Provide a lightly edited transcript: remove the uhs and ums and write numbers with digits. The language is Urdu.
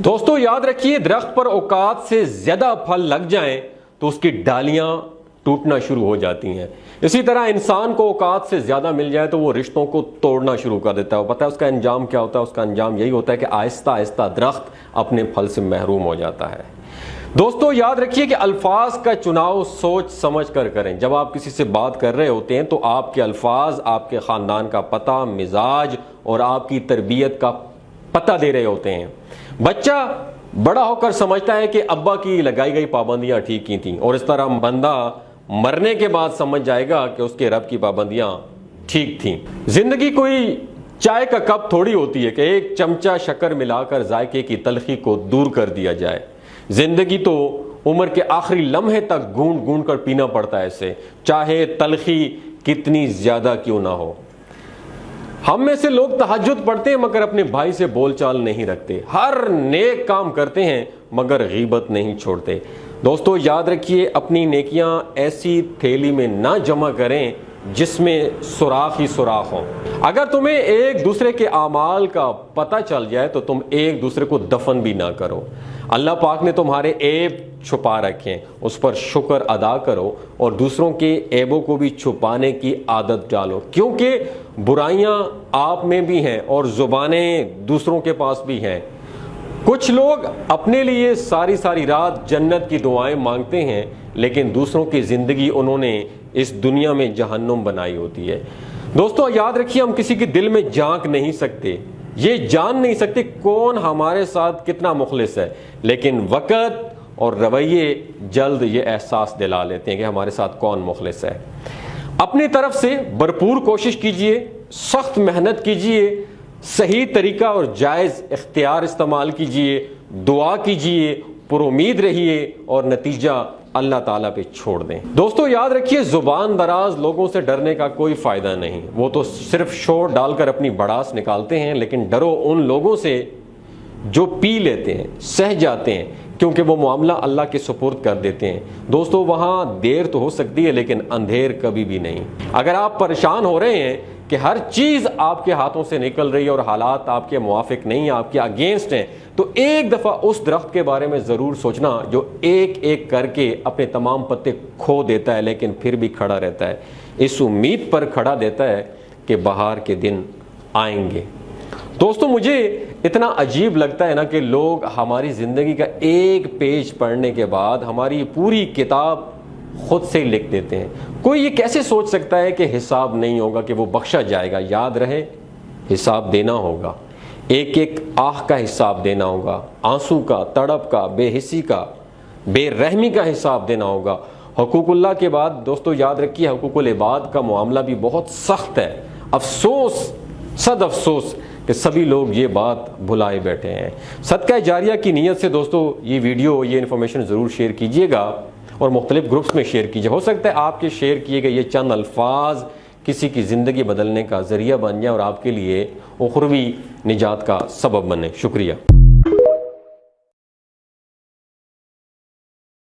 دوستو یاد رکھیے، درخت پر اوقات سے زیادہ پھل لگ جائیں تو اس کی ڈالیاں ٹوٹنا شروع ہو جاتی ہیں۔ اسی طرح انسان کو اوقات سے زیادہ مل جائے تو وہ رشتوں کو توڑنا شروع کر دیتا ہے۔ وہ پتہ ہے اس کا انجام کیا ہوتا ہے؟ اس کا انجام یہی ہوتا ہے کہ آہستہ آہستہ درخت اپنے پھل سے محروم ہو جاتا ہے۔ دوستو یاد رکھیے کہ الفاظ کا چناؤ سوچ سمجھ کر کریں۔ جب آپ کسی سے بات کر رہے ہوتے ہیں تو آپ کے الفاظ آپ کے خاندان کا پتہ، مزاج اور آپ کی تربیت کا پتہ دے رہے ہوتے ہیں۔ بچہ بڑا ہو کر سمجھتا ہے کہ ابا کی لگائی گئی پابندیاں ٹھیک کی تھیں، اور اس طرح بندہ مرنے کے بعد سمجھ جائے گا کہ اس کے رب کی پابندیاں ٹھیک تھیں۔ زندگی کوئی چائے کا کپ تھوڑی ہوتی ہے کہ ایک چمچہ شکر ملا کر ذائقے کی تلخی کو دور کر دیا جائے۔ زندگی تو عمر کے آخری لمحے تک گونڈ گونڈ کر پینا پڑتا ہے اسے، چاہے تلخی کتنی زیادہ کیوں نہ ہو۔ ہم میں سے لوگ تہجد پڑھتے ہیں مگر اپنے بھائی سے بول چال نہیں رکھتے، ہر نیک کام کرتے ہیں مگر غیبت نہیں چھوڑتے۔ دوستو یاد رکھیے، اپنی نیکیاں ایسی تھیلی میں نہ جمع کریں جس میں سوراخ ہی سوراخ ہوں۔ اگر تمہیں ایک دوسرے کے اعمال کا پتہ چل جائے تو تم ایک دوسرے کو دفن بھی نہ کرو۔ اللہ پاک نے تمہارے عیب چھپا رکھے، اس پر شکر ادا کرو اور دوسروں کے عیبوں کو بھی چھپانے کی عادت ڈالو، کیونکہ برائیاں آپ میں بھی ہیں اور زبانیں دوسروں کے پاس بھی ہیں۔ کچھ لوگ اپنے لیے ساری ساری رات جنت کی دعائیں مانگتے ہیں، لیکن دوسروں کی زندگی انہوں نے اس دنیا میں جہنم بنائی ہوتی ہے۔ دوستو یاد رکھیے، ہم کسی کے دل میں جھانک نہیں سکتے، یہ جان نہیں سکتے کون ہمارے ساتھ کتنا مخلص ہے، لیکن وقت اور رویے جلد یہ احساس دلا لیتے ہیں کہ ہمارے ساتھ کون مخلص ہے۔ اپنی طرف سے بھرپور کوشش کیجئے، سخت محنت کیجئے، صحیح طریقہ اور جائز اختیار استعمال کیجئے، دعا کیجئے، پر امید رہیے اور نتیجہ اللہ تعالیٰ پہ چھوڑ دیں۔ دوستو یاد رکھیے، زبان دراز لوگوں سے ڈرنے کا کوئی فائدہ نہیں، وہ تو صرف شور ڈال کر اپنی بڑاس نکالتے ہیں، لیکن ڈرو ان لوگوں سے جو پی لیتے ہیں، سہ جاتے ہیں، کیونکہ وہ معاملہ اللہ کے سپرد کر دیتے ہیں۔ دوستو وہاں دیر تو ہو سکتی ہے لیکن اندھیر کبھی بھی نہیں۔ اگر آپ پریشان ہو رہے ہیں کہ ہر چیز آپ کے ہاتھوں سے نکل رہی ہے اور حالات آپ کے موافق نہیں، آپ کے اگینسٹ ہیں، تو ایک دفعہ اس درخت کے بارے میں ضرور سوچنا جو ایک ایک کر کے اپنے تمام پتے کھو دیتا ہے لیکن پھر بھی کھڑا رہتا ہے، اس امید پر کھڑا دیتا ہے کہ بہار کے دن آئیں گے۔ دوستو مجھے اتنا عجیب لگتا ہے نا کہ لوگ ہماری زندگی کا ایک پیج پڑھنے کے بعد ہماری پوری کتاب خود سے لکھ دیتے ہیں۔ کوئی یہ کیسے سوچ سکتا ہے کہ حساب نہیں ہوگا، کہ وہ بخشا جائے گا؟ یاد رہے، حساب دینا ہوگا، ایک ایک آہ کا حساب دینا ہوگا، آنسو کا، تڑپ کا، بے حسی کا، بے رحمی کا حساب دینا ہوگا۔ حقوق اللہ کے بعد دوستو یاد رکھیے، حقوق العباد کا معاملہ بھی بہت سخت ہے۔ افسوس، صد افسوس کہ سبھی لوگ یہ بات بھلائے بیٹھے ہیں۔ صدقہ جاریہ کی نیت سے دوستو یہ ویڈیو، یہ انفارمیشن ضرور شیئر کیجئے گا اور مختلف گروپس میں شیئر کیجئے۔ ہو سکتا ہے آپ کے شیئر کیے گئے یہ چند الفاظ کسی کی زندگی بدلنے کا ذریعہ بن جائیں اور آپ کے لیے اخروی نجات کا سبب بنے۔ شکریہ۔